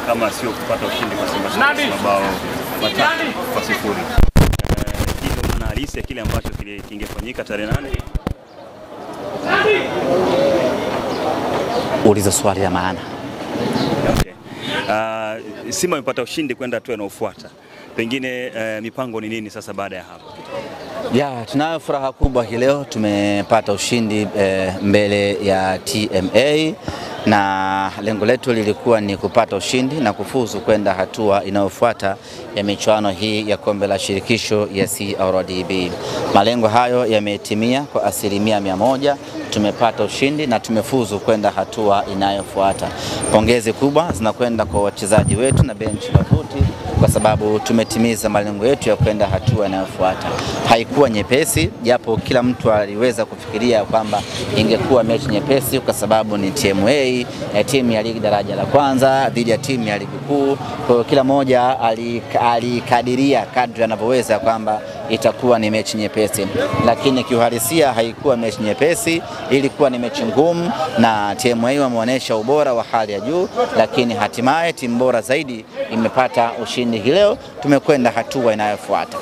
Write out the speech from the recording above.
kama sio kupata ushindi kwa Simba mabao 3-0. Hivyo maana halisi ya kile ambacho kingefanyika tarehe 8. Uliza swali la maana. Okay. Simba imepata ushindi kwenda hatua inayofuata. Pengine mipango ni nini sasa baada ya hapo? Tunayo furaha kubwa hii leo, tumepata ushindi mbele ya TMA na lengo letu lilikuwa ni kupata ushindi na kufuzu kwenda hatua inayofuata ya michuano hii ya kombe la shirikisho ya CRDB. Malengo hayo yametimia kwa 100%. Tumepata ushindi na tumefuzu kwenda hatua inayofuata. Pongezi kubwa zinakwenda kwa wachezaji wetu na benchi la ufundi kwa sababu tumetimiza malengo yetu ya kwenda hatua inayofuata. Haikuwa nyepesi, japo kila mtu aliweza kufikiria kwamba ingekuwa mechi nyepesi kwa sababu ni TMA, timu ya ligi daraja la kwanza dhidi ya timu ya ligi kuu. Kwa kila mmoja alikadiria kadri anavyoweza kwamba itakuwa ni mechi nyepesi, lakini kiuhalisia haikuwa mechi nyepesi, ilikuwa ni mechi ngumu na TMA wameonyesha ubora wa hali ya juu, lakini hatimaye timu bora zaidi imepata ushindi hii leo. Tumekwenda hatua inayofuata.